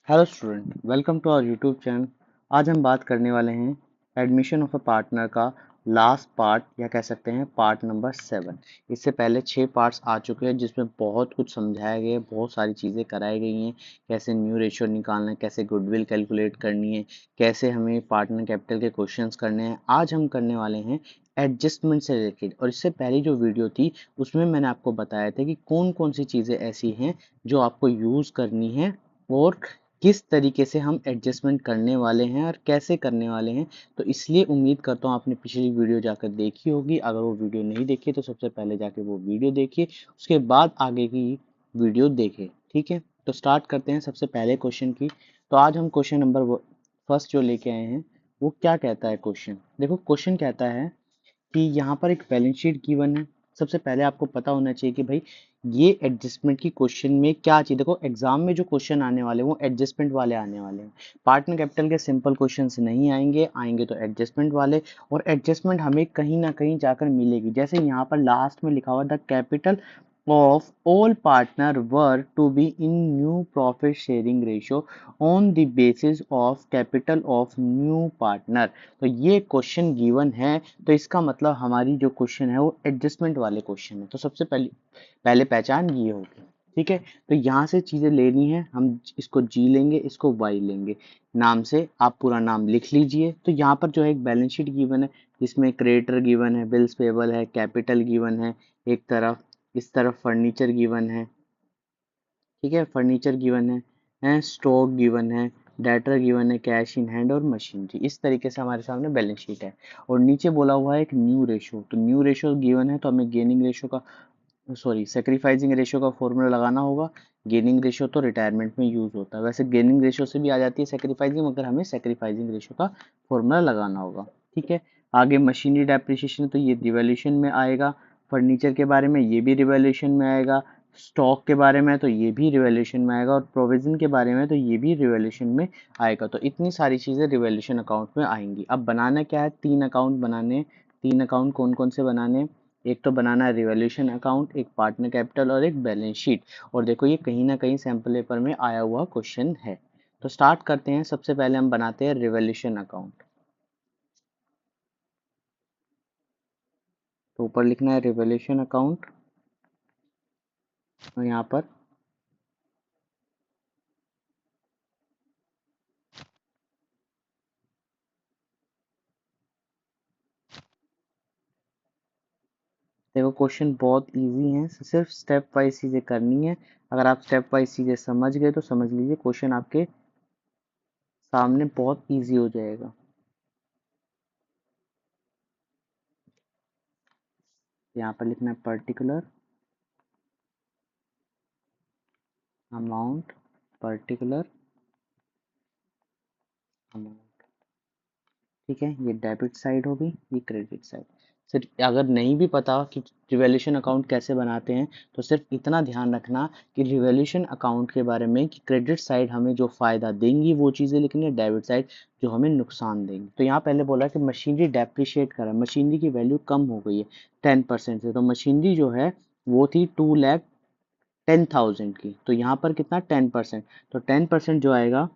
Hello student, welcome to our YouTube channel. आज हम बात करने वाले हैं एडमिशन ऑफ अ पार्टनर का लास्ट पार्ट, या कह सकते हैं पार्ट नंबर 7। इससे पहले 6 पार्ट्स आ चुके हैं जिसमें बहुत कुछ समझाया गया है, बहुत सारी चीज़ें कराई गई हैं। कैसे न्यू रेशियो निकालना है, कैसे गुडविल कैलकुलेट करनी है, कैसे हमें पार्टनर कैपिटल के क्वेश्चंस करने हैं। आज हम करने वाले हैं एडजस्टमेंट से रिलेटेड। और इससे पहली जो वीडियो थी उसमें मैंने आपको बताया था कि कौन कौन सी चीज़ें ऐसी हैं जो आपको यूज़ करनी है और किस तरीके से हम एडजस्टमेंट करने वाले हैं और कैसे करने वाले हैं। तो इसलिए उम्मीद करता हूँ आपने पिछली वीडियो जाकर देखी होगी। अगर वो वीडियो नहीं देखी तो सबसे पहले जाके वो वीडियो देखिए, उसके बाद आगे की वीडियो देखें। ठीक है, तो स्टार्ट करते हैं सबसे पहले क्वेश्चन की। तो आज हम क्वेश्चन नंबर फर्स्ट जो लेके आए हैं वो क्या कहता है। क्वेश्चन देखो, क्वेश्चन कहता है कि यहाँ पर एक बैलेंस शीट गिवन है। सबसे पहले आपको पता होना चाहिए कि भाई ये एडजस्टमेंट की क्वेश्चन में क्या चाहिए। देखो, एग्जाम में जो क्वेश्चन आने वाले हैं वो एडजस्टमेंट वाले आने वाले हैं। पार्टनर कैपिटल के सिंपल क्वेश्चंस नहीं आएंगे, आएंगे तो एडजस्टमेंट वाले। और एडजस्टमेंट हमें कहीं ना कहीं जाकर मिलेगी। जैसे यहाँ पर लास्ट में लिखा हुआ the capital of all partner were to be in new profit sharing ratio on the basis of capital of new partner। तो ये क्वेश्चन गिवन है, तो इसका मतलब हमारी जो क्वेश्चन है वो एडजस्टमेंट वाले क्वेश्चन है। तो सबसे पहले पहचान ये होगी। ठीक है, तो यहाँ से चीजें लेनी है, हम इसको जी लेंगे, इसको वाई लेंगे। नाम से आप पूरा नाम लिख लीजिए। तो यहाँ पर जो है एक बैलेंस शीट गिवन है जिसमें क्रेडिटर गिवन है, बिल्स पेबल है, कैपिटल गिवन है एक तरफ, इस तरफ फर्नीचर गिवन है। ठीक है, फर्नीचर गिवन है, स्टॉक गिवन है, डेटर गिवन है, कैश इन हैंड और मशीनरी। इस तरीके से हमारे सामने बैलेंस शीट है। और नीचे बोला हुआ है एक न्यू रेशो। तो न्यू रेशो गिवन है तो हमें गेनिंग रेशो का, सॉरी, सेक्रीफाइसिंग रेशो का फॉर्मूला लगाना होगा। गेनिंग रेशो तो रिटायरमेंट में यूज होता है, वैसे गेनिंग रेशो से भी आ जाती है सेक्रीफाइसिंग, मगर हमें सेक्रीफाइसिंग रेशो का फॉर्मूला लगाना होगा। ठीक है, आगे मशीनरी डेप्रिसिएशन तो ये रिवैल्यूएशन में आएगा। फर्नीचर के बारे में ये भी रिवैल्यूएशन में आएगा। स्टॉक के बारे में तो ये भी रिवैल्यूएशन में आएगा। और प्रोविजन के बारे में तो ये भी रिवैल्यूएशन में आएगा। तो इतनी सारी चीज़ें रिवैल्यूएशन अकाउंट में आएंगी। अब बनाना क्या है, 3 अकाउंट बनाने। 3 अकाउंट कौन कौन से बनाने, एक तो बनाना है रिवॉल्यूशन अकाउंट, एक पार्टनर कैपिटल और एक बैलेंस शीट। और देखो ये कहीं ना कहीं सैम्पल पेपर में आया हुआ क्वेश्चन है। तो स्टार्ट करते हैं। सबसे पहले हम बनाते हैं रिवॉल्यूशन अकाउंट। तो ऊपर लिखना है रिवॉल्यूशन अकाउंट, और यहाँ पर देखो क्वेश्चन बहुत इजी है, सिर्फ स्टेप वाइज चीजें करनी है। अगर आप स्टेप वाइज चीजें समझ गए तो समझ लीजिए क्वेश्चन आपके सामने बहुत इजी हो जाएगा। यहाँ पर लिखना है पर्टिकुलर अमाउंट, पर्टिकुलर अमाउंट। ठीक है, ये डेबिट साइड होगी, ये क्रेडिट साइड। सिर्फ अगर नहीं भी पता कि रिवॉल्यूशन अकाउंट कैसे बनाते हैं तो सिर्फ इतना ध्यान रखना कि रिवॉल्यूशन अकाउंट के बारे में कि क्रेडिट साइड हमें जो फायदा देंगी वो चीज़ें लिखनी है, डेबिट साइड जो हमें नुकसान देंगी। तो यहाँ पहले बोला कि मशीनरी डेप्रिशिएट करा, मशीनरी की वैल्यू कम हो गई है 10% से। तो मशीनरी जो है वो थी 2,10,000 की। तो यहाँ पर कितना 10%, तो 10% जो आएगा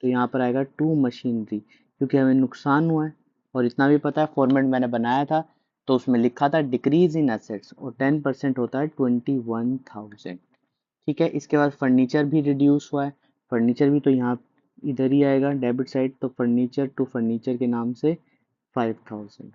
तो यहाँ पर आएगा टू मशीनरी, क्योंकि हमें नुकसान हुआ है। और इतना भी पता है, फॉर्मेट मैंने बनाया था तो उसमें लिखा था डिक्रीज इन एसेट्स, और 10% होता है 21,000। ठीक है, इसके बाद फर्नीचर भी रिड्यूस हुआ है। फर्नीचर भी तो यहाँ इधर ही आएगा डेबिट साइड, तो फर्नीचर टू फर्नीचर के नाम से 5,000।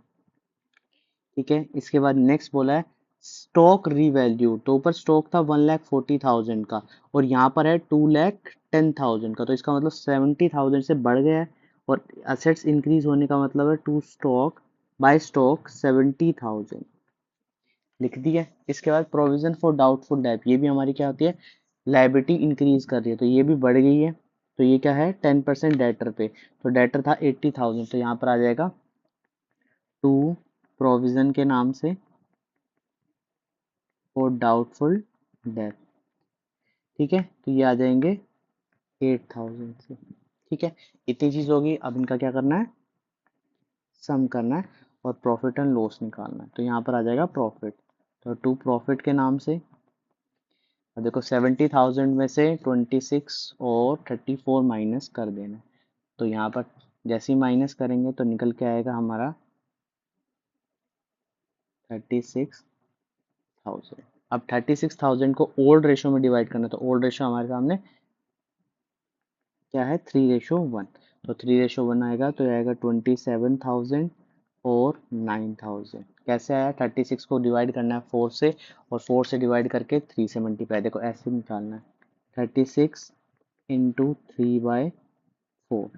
ठीक है, इसके बाद नेक्स्ट बोला है स्टॉक रीवैल्यू। तो ऊपर स्टॉक था 1,40,000 का, और यहाँ पर है 2,10,000 का। तो इसका मतलब 70,000 से बढ़ गया है। और असेट्स इंक्रीज होने का मतलब है टू स्टॉक बाय स्टॉक 70,000 लिख दिया। इसके बाद प्रोविजन फॉर डाउटफुल डेट, ये भी हमारी क्या होती है, लाइबिलिटी इंक्रीज कर रही है, तो ये भी बढ़ गई है। तो ये क्या है 10% डेटर पे। तो डेटर था 80,000, तो यहाँ पर आ जाएगा टू प्रोविजन के नाम से और डाउटफुल डेथ। ठीक है, तो ये आ जाएंगे 8,000 से। ठीक है, इतनी चीज होगी। अब इनका क्या करना है, सम करना है और प्रॉफिट एंड लॉस निकालना है। तो यहाँ पर आ जाएगा प्रॉफिट, तो टू प्रॉफिट के नाम से और देखो 70,000 में से 26 और 34 माइनस कर देना। तो यहाँ पर जैसे ही माइनस करेंगे तो निकल के आएगा हमारा 36,000। अब 36,000 को ओल्ड रेशो में डिवाइड करना, तो ओल्ड रेशो हमारे सामने क्या है, 3:1। तो 3:1 आएगा तो आएगा 27,000 और 9,000। कैसे आया, 36 को डिवाइड करना है 4 से, और 4 से डिवाइड करके 3 से मल्टीप्लाई, देखो ऐसे निकालना है, 36 इंटू 3/4।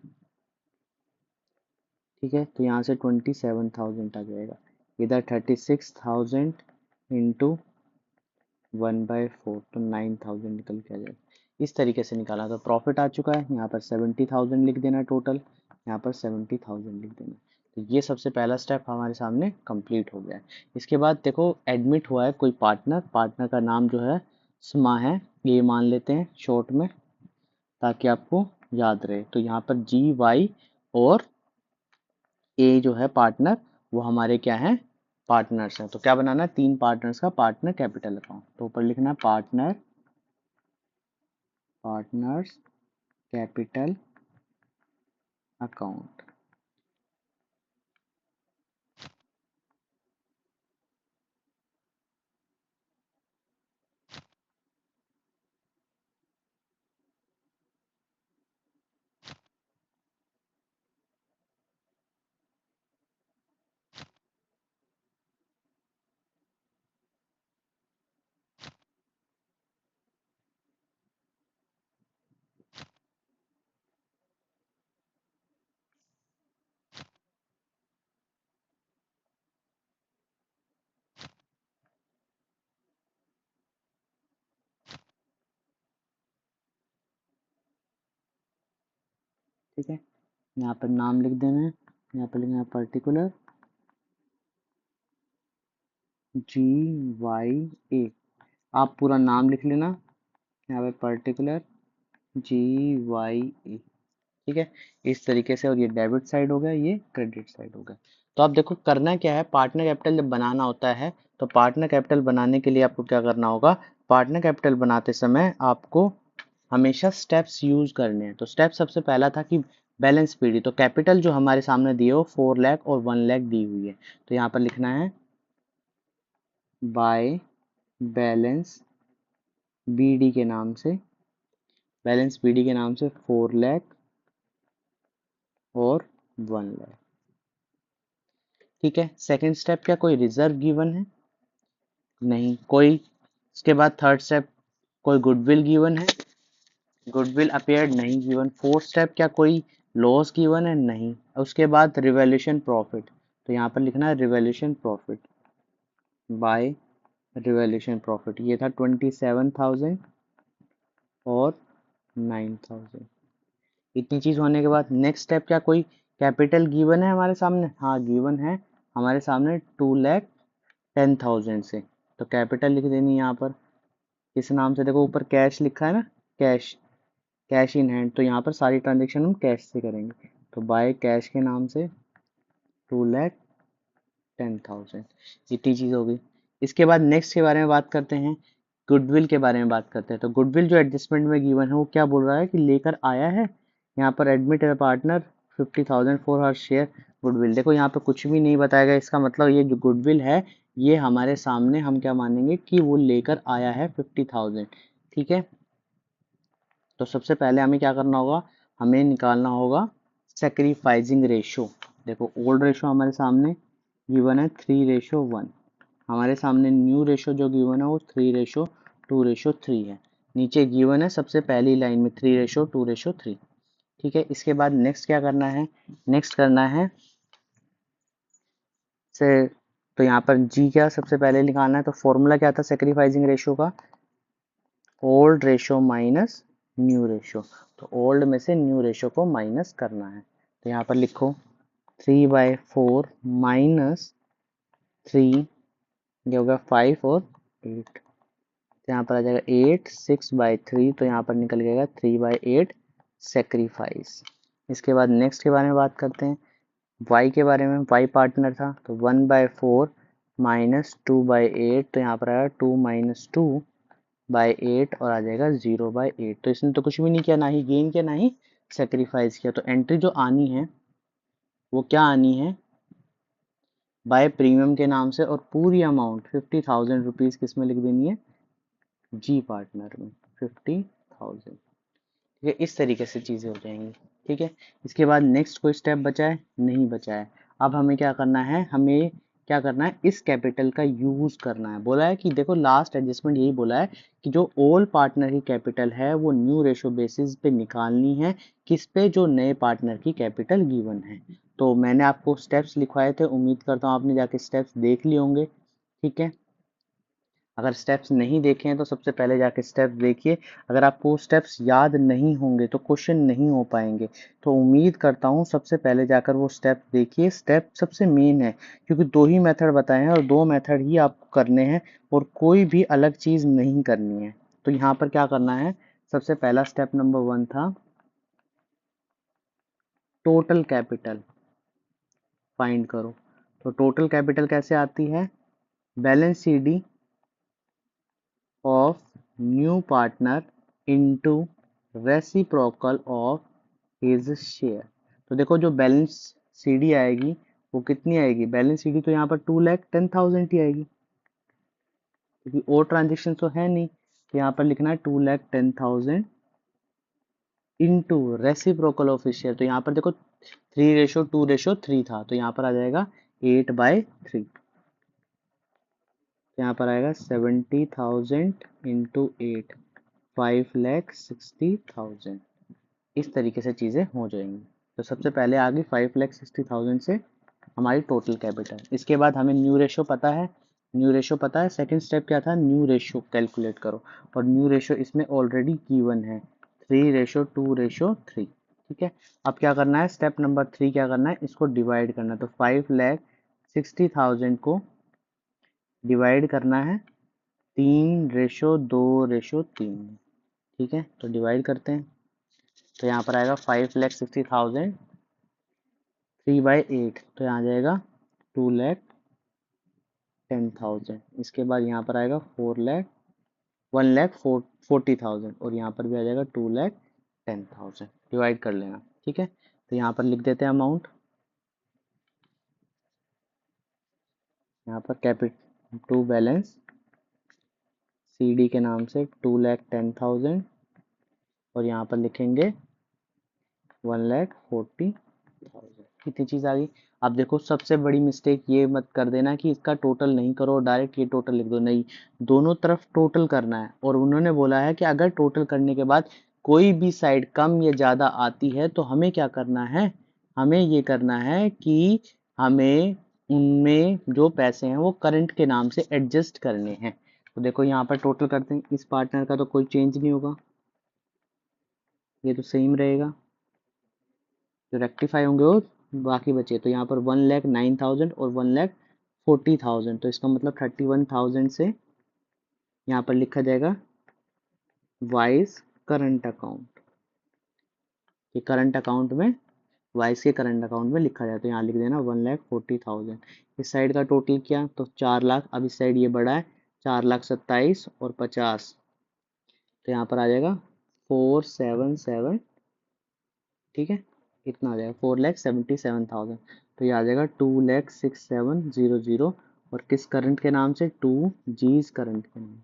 ठीक है, तो यहाँ से 27,000 आ जाएगा। इधर 36,000 इंटू 1/4, तो 9,000 निकल के आ जाएगा। इस तरीके से निकाला। तो प्रॉफिट आ चुका है, यहाँ पर 70,000 लिख देना टोटल, यहाँ पर 70,000 लिख देना। तो ये सबसे पहला स्टेप हमारे सामने कंप्लीट हो गया है। इसके बाद देखो एडमिट हुआ है कोई पार्टनर, पार्टनर का नाम जो है स्मा है, ये मान लेते हैं शॉर्ट में ताकि आपको याद रहे। तो यहाँ पर GY और ए जो है पार्टनर, वो हमारे क्या है, पार्टनर्स हैं। तो क्या बनाना है, 3 पार्टनर्स का पार्टनर कैपिटल अकाउंट। तो ऊपर लिखना है पार्टनर्स कैपिटल अकाउंट। ठीक है, यहाँ पर नाम लिख देना है, यहाँ पर लिखना है पर्टिकुलर GY। आप पूरा नाम लिख लेना, यहाँ पे पर्टिकुलर GY। ठीक है, इस तरीके से। और ये डेबिट साइड हो गया, ये क्रेडिट साइड हो गया। तो आप देखो करना क्या है, पार्टनर कैपिटल जब बनाना होता है तो पार्टनर कैपिटल बनाने के लिए आपको क्या करना होगा, पार्टनर कैपिटल बनाते समय आपको हमेशा स्टेप्स यूज करने हैं। तो स्टेप सबसे पहला था कि बैलेंस पीडी। तो कैपिटल जो हमारे सामने दिए हो 4 लाख और 1 लाख दी हुई है, तो यहाँ पर लिखना है बाय बैलेंस बीडी के नाम से, बैलेंस बीडी के नाम से 4 लाख और 1 लाख। ठीक है, सेकंड स्टेप, क्या कोई रिजर्व गिवन है, नहीं कोई। इसके बाद थर्ड स्टेप, कोई गुडविल गिवन है, गुडविल अपेयर्ड नहीं गिवन। फोर्थ स्टेप, क्या कोई लॉस गिवन है, नहीं। उसके बाद रिवैल्यूएशन प्रॉफिट, तो यहाँ पर लिखना है revaluation profit by revaluation profit. ये था 27,000 और 9,000। इतनी चीज होने के बाद नेक्स्ट स्टेप, क्या कोई कैपिटल गिवन है हमारे सामने, हाँ गिवन है हमारे सामने 2,10,000 से। तो कैपिटल लिख देनी है यहाँ पर इस नाम से। देखो ऊपर कैश लिखा है ना, कैश, कैश इन हैंड, तो यहाँ पर सारी ट्रांजेक्शन हम कैश से करेंगे। तो बाय कैश के नाम से 2,10,000। इतनी चीज हो गई। इसके बाद नेक्स्ट के बारे में बात करते हैं, गुडविल के बारे में बात करते हैं। तो गुडविल जो एडजस्टमेंट में गिवन है वो क्या बोल रहा है कि लेकर आया है, यहाँ पर एडमिट है partner 50,000 for her share goodwill. देखो यहाँ पे कुछ भी नहीं बताया गया, इसका मतलब ये जो गुडविल है ये हमारे सामने हम क्या मानेंगे कि वो लेकर आया है 50,000। ठीक है, तो सबसे पहले हमें क्या करना होगा, हमें निकालना होगा सेक्रीफाइसिंग रेशो। देखो ओल्ड रेशो हमारे सामने गिवन है 3:1, हमारे सामने न्यू रेशो जो गिवन है वो 3:2:3 है। नीचे गिवन है सबसे पहली लाइन में 3:2:3। ठीक है, इसके बाद नेक्स्ट क्या करना है, नेक्स्ट करना है से, तो यहाँ पर जी क्या सबसे पहले निकालना है। तो फॉर्मूला क्या था सेक्रीफाइसिंग रेशो का, old ratio minus new ratio. तो ओल्ड में से न्यू रेशो को माइनस करना है। तो यहाँ पर लिखो 3/4 माइनस 3, ये होगा 5 और 8। तो यहाँ पर आ जाएगा 8, 6/3, तो यहाँ पर निकल जाएगा 3/8 सेक्रीफाइस। इसके बाद नेक्स्ट के बारे में बात करते हैं, y के बारे में। y पार्टनर था तो 1/4 माइनस 2/8, तो यहाँ पर आएगा 2 - 2 बाय 8 और आ जाएगा 0/8। तो इसने तो कुछ भी नहीं किया, ना ही गेन किया ना ही सेक्रीफाइस किया। तो एंट्री जो आनी है वो क्या आनी है, बाय प्रीमियम के नाम से, और पूरी अमाउंट 50,000 रुपीज़ किस में लिख देनी है, जी पार्टनर में 50,000। ठीक है, इस तरीके से चीज़ें हो जाएंगी। ठीक है, इसके बाद नेक्स्ट कोई स्टेप बचा है, नहीं बचा है। अब हमें क्या करना है, हमें क्या करना है, इस कैपिटल का यूज़ करना है। बोला है कि देखो लास्ट एडजस्टमेंट यही बोला है कि जो ओल्ड पार्टनर की कैपिटल है वो न्यू रेशो बेसिस पे निकालनी है, किस पे, जो नए पार्टनर की कैपिटल गिवन है। तो मैंने आपको स्टेप्स लिखवाए थे, उम्मीद करता हूँ आपने जाके स्टेप्स देख लिए होंगे। ठीक है, अगर स्टेप्स नहीं देखे हैं तो सबसे पहले जाके स्टेप्स देखिए। अगर आपको स्टेप्स याद नहीं होंगे तो क्वेश्चन नहीं हो पाएंगे। तो उम्मीद करता हूँ सबसे पहले जाकर वो स्टेप्स देखिए। स्टेप सबसे मेन है, क्योंकि दो ही मेथड बताए हैं और दो मेथड ही आपको करने हैं, और कोई भी अलग चीज़ नहीं करनी है। तो यहाँ पर क्या करना है, सबसे पहला स्टेप नंबर 1 था टोटल कैपिटल फाइंड करो। तो टोटल कैपिटल कैसे आती है, balance CD of new partner into reciprocal of his share। तो देखो जो बैलेंस सीडी आएगी वो कितनी आएगी, बैलेंस सीडी तो यहाँ पर 2,10,000 ही आएगी, क्योंकि और ट्रांजेक्शन तो है नहीं। तो यहाँ पर लिखना है 2,10,000 into reciprocal of his share. तो यहाँ पर देखो 3:2:3 था, तो यहाँ पर आ जाएगा 8/3। तो यहाँ पर आएगा 70,000 इंटू 8, 5,60,000। इस तरीके से चीज़ें हो जाएंगी। तो सबसे पहले आ गई 5,60,000 से हमारी टोटल कैपिटल। इसके बाद हमें न्यू रेशो पता है, न्यू रेशो पता है। सेकंड स्टेप क्या था, न्यू रेशो कैलकुलेट करो, और न्यू रेशो इसमें ऑलरेडी गिवन है 3:2:3। ठीक है, अब क्या करना है, स्टेप नंबर 3 क्या करना है, इसको डिवाइड करना है। तो 5,60,000 को डिवाइड करना है 3:2:3। ठीक है, तो डिवाइड करते हैं। तो यहाँ पर आएगा 5,60,000 3/8, तो यहाँ आ जाएगा 2,10,000। इसके बाद यहाँ पर आएगा 1,40,000, और यहाँ पर भी आ जाएगा 2,10,000। डिवाइड कर लेना। ठीक है, तो यहाँ पर लिख देते हैं अमाउंट। यहाँ पर कैपिटल टू बैलेंस सीडी के नाम से 2,10,000, और यहाँ पर लिखेंगे 1,40,000। कितनी चीज़ आ गई। अब देखो सबसे बड़ी मिस्टेक ये मत कर देना कि इसका टोटल नहीं करो, डायरेक्ट ये टोटल लिख दो, नहीं, दोनों तरफ टोटल करना है। और उन्होंने बोला है कि अगर टोटल करने के बाद कोई भी साइड कम या ज़्यादा आती है तो हमें क्या करना है, हमें ये करना है कि हमें उनमें जो पैसे हैं वो करंट के नाम से एडजस्ट करने हैं। तो देखो यहाँ पर टोटल करते हैं, इस पार्टनर का तो कोई चेंज नहीं होगा, ये तो सेम रहेगा। जो रेक्टिफाई होंगे वो बाकी बचे। तो यहाँ पर 1,09,000 और 1,40,000, तो इसका मतलब 31,000 से यहाँ पर लिखा जाएगा वाइस करंट अकाउंट। ये करंट अकाउंट में, वाइस के करंट अकाउंट में लिखा जाए। तो यहाँ लिख देना 1,40,000। इस साइड का टोटल किया तो 4,00,000। अब इस साइड ये बड़ा है, 4,27,000 और 50, तो यहाँ पर आ जाएगा 477। ठीक है, इतना आ जाएगा 4,77,000। तो ये आ जाएगा 2,06,700, और किस करंट के नाम से, 2G's करंट के नाम।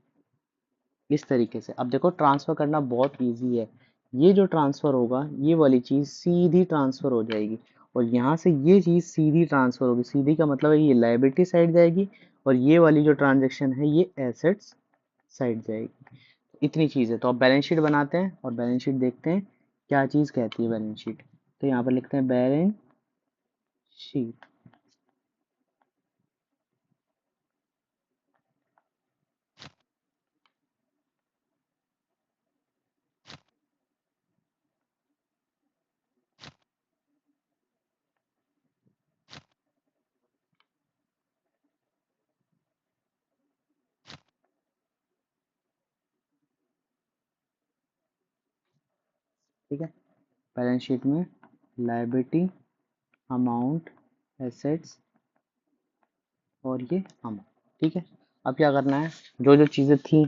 इस तरीके से अब देखो ट्रांसफ़र करना बहुत इजी है। ये जो ट्रांसफ़र होगा ये वाली चीज़ सीधी ट्रांसफ़र हो जाएगी, और यहाँ से ये चीज़ सीधी ट्रांसफ़र होगी। सीधी का मतलब है ये लायबिलिटी साइड जाएगी, और ये वाली जो ट्रांजेक्शन है ये एसेट्स साइड जाएगी। इतनी चीज़ है। तो अब बैलेंस शीट बनाते हैं और बैलेंस शीट देखते हैं क्या चीज़ कहती है बैलेंस शीट। तो यहाँ पर लिखते हैं बैलेंस शीट। ठीक है, बैलेंस शीट में लायबिलिटी, अमाउंट, एसेट्स और ये अमाउंट। ठीक है, अब क्या करना है, जो जो चीज़ें थी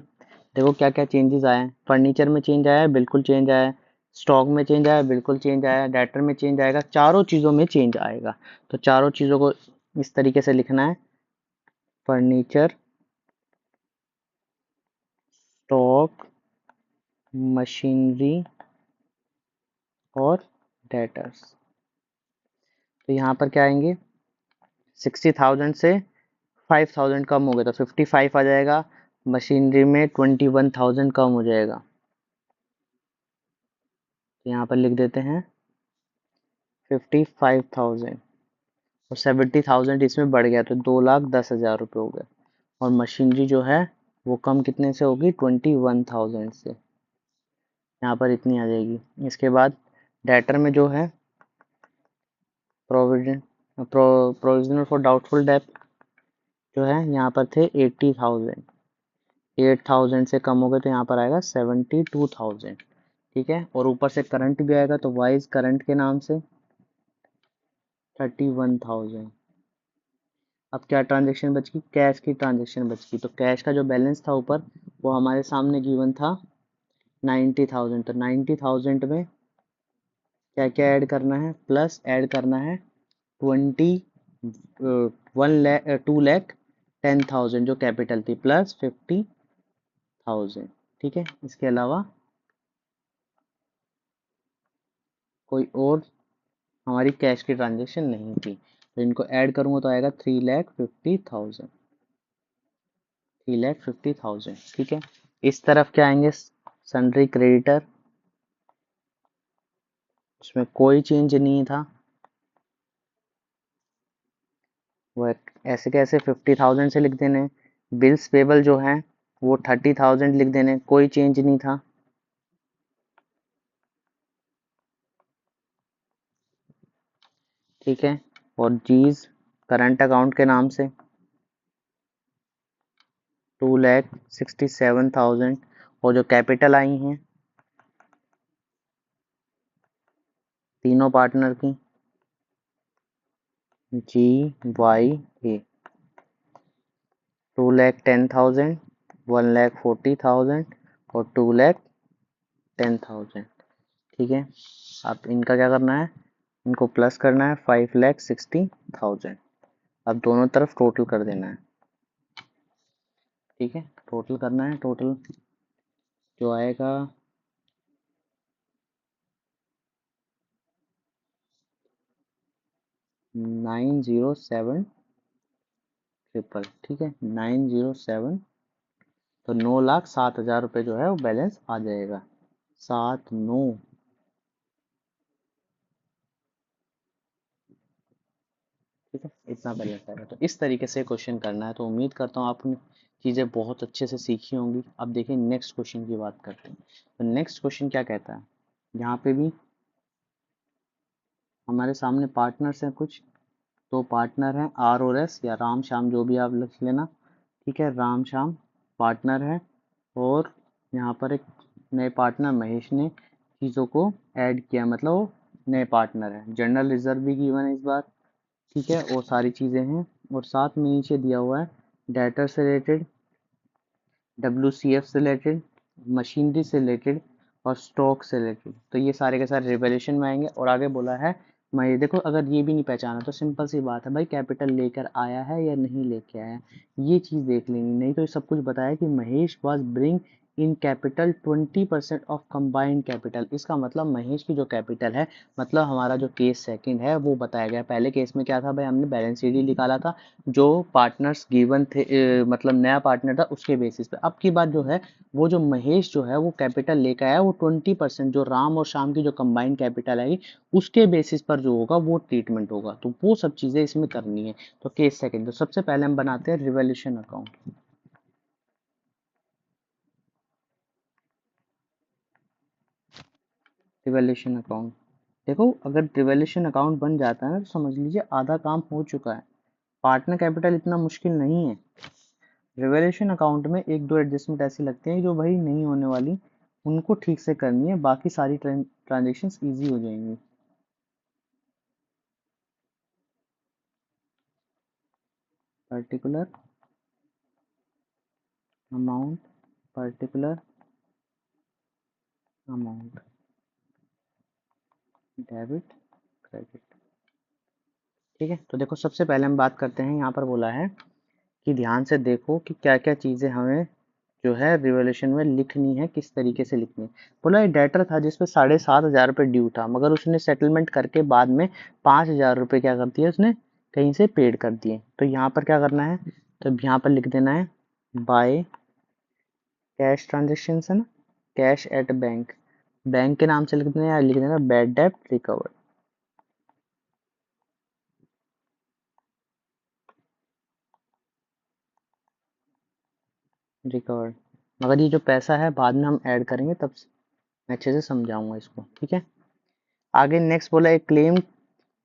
देखो क्या क्या चेंजेस आए हैं। फर्नीचर में चेंज आया है, बिल्कुल चेंज आया है। स्टॉक में चेंज आया है, बिल्कुल चेंज आया है। डेटर में चेंज आएगा, चारों चीज़ों में चेंज आएगा। तो चारों चीज़ों को इस तरीके से लिखना है। फर्नीचर, स्टॉक, मशीनरी और डेटर्स। तो यहाँ पर क्या आएंगे, 60,000 से 5,000 कम हो गया तो 55 आ जाएगा। मशीनरी में 21,000 कम हो जाएगा, तो यहाँ पर लिख देते हैं 55,000। और 70,000 इसमें बढ़ गया तो 2,10,000 रुपये हो गए। और मशीनरी जो है वो कम कितने से होगी, 21,000 से, यहाँ पर इतनी आ जाएगी। इसके बाद डेटर में जो है provision provisional for doubtful debt जो है यहाँ पर थे 80,000, 8,000 से कम हो गए तो यहाँ पर आएगा 72,000। ठीक है, और ऊपर से करंट भी आएगा तो वाइज करंट के नाम से 31,000। अब क्या ट्रांजेक्शन बच गई, कैश की ट्रांजेक्शन बच गई। तो कैश का जो बैलेंस था ऊपर वो हमारे सामने गिवन था 90,000। तो 90,000 में क्या क्या ऐड करना है, प्लस ऐड करना है 2,10,000 जो कैपिटल थी, प्लस 50,000। ठीक है, इसके अलावा कोई और हमारी कैश की ट्रांजेक्शन नहीं थी। तो इनको ऐड करूंगा तो आएगा 3,50,000, 3,50,000। ठीक है, इस तरफ क्या आएंगे, सन्ड्री क्रेडिटर, उसमें कोई चेंज नहीं था। वो ऐसे कैसे 50,000 से लिख देने। बिल्स पेबल जो है वो 30,000 लिख देने, कोई चेंज नहीं था। ठीक है, और जीज करंट अकाउंट के नाम से 2,67,000। और जो कैपिटल आई हैं तीनों पार्टनर की, जी वाई ए, 2,10,000, 1,40,000 और 2,10,000। ठीक है, अब इनका क्या करना है, इनको प्लस करना है 5,60,000। अब दोनों तरफ टोटल कर देना है। ठीक है, टोटल करना है, टोटल जो आएगा 907,000। ठीक है, 907, तो 9,07,000 रुपये जो है वो बैलेंस आ जाएगा। 7,9, ठीक है, इतना बैलेंस आएगा। तो इस तरीके से क्वेश्चन करना है। तो उम्मीद करता हूँ आपने चीज़ें बहुत अच्छे से सीखी होंगी। अब देखिए नेक्स्ट क्वेश्चन की बात करते हैं। तो नेक्स्ट क्वेश्चन क्या कहता है, यहाँ पे भी हमारे सामने पार्टनर्स हैं कुछ। तो पार्टनर हैं आर और एस, या राम श्याम जो भी आप लिख लेना। ठीक है, राम श्याम पार्टनर है। और यहाँ पर एक नए पार्टनर महेश ने चीज़ों को ऐड किया, मतलब वो नए पार्टनर है। जनरल रिजर्व भी गिवन है इस बार। ठीक है, और सारी चीज़ें हैं। और साथ में नीचे दिया हुआ है डेटर से रिलेटेड, WCF से रिलेटेड, मशीनरी से रिलेटेड और स्टॉक से रिलेटेड। तो ये सारे के सारे रिवैल्यूएशन में आएंगे। और आगे बोला है मैं देखो, अगर ये भी नहीं पहचाना तो सिंपल सी बात है भाई, कैपिटल लेकर आया है या नहीं लेके आया, ये चीज़ देख लेनी। नहीं तो ये सब कुछ बताया कि Mahesh was bring in capital 20% of combined capital. इसका मतलब महेश की जो कैपिटल है, मतलब हमारा जो केस सेकंड है वो बताया गया। पहले केस में क्या था भाई, हमने बैलेंस शीट ही निकाला था, जो पार्टनर्स गिवन थे, मतलब नया पार्टनर था उसके बेसिस पे। अब की बात जो है, वो जो महेश जो है वो कैपिटल लेकर आया, वो 20% जो राम और श्याम की जो कंबाइंड कैपिटल आएगी उसके बेसिस पर जो होगा वो ट्रीटमेंट होगा। तो वो सब चीजें इसमें करनी है। तो केस सेकंड, तो सबसे पहले हम बनाते हैं रिवैल्यूएशन अकाउंट। रिवैल्यूएशन अकाउंट, देखो अगर रिवैल्यूएशन अकाउंट बन जाता है ना तो समझ लीजिए आधा काम हो चुका है। पार्टनर कैपिटल इतना मुश्किल नहीं है। रिवैल्यूएशन अकाउंट में एक दो एडजस्टमेंट ऐसी लगती हैं जो भाई नहीं होने वाली, उनको ठीक से करनी है, बाकी सारी ट्रांजेक्शन्स इजी हो जाएंगी। Particular amount particular amount, debit credit. ठीक है, तो देखो सबसे पहले हम बात करते हैं, यहाँ पर बोला है कि ध्यान से देखो कि क्या क्या चीज़ें हमें जो है रिवोल्यूशन में लिखनी है, किस तरीके से लिखनी है। बोला एक डेटर था जिसपे 7,500 रुपये ड्यू था, मगर उसने सेटलमेंट करके बाद में 5,000 रुपये क्या कर दिए उसने कहीं से पेड कर दिए। तो यहाँ पर क्या करना है, तो यहाँ पर लिख देना है बाय कैश ट्रांजेक्शन है ना, कैश एट बैंक, बैंक के नाम से लिख देना, या लिख देना बैड डेब्ट रिकवर्ड। रिकवर्ड, मगर ये जो पैसा है बाद में हम ऐड करेंगे, तब मैं अच्छे से समझाऊंगा इसको। ठीक है, आगे नेक्स्ट बोला एक claim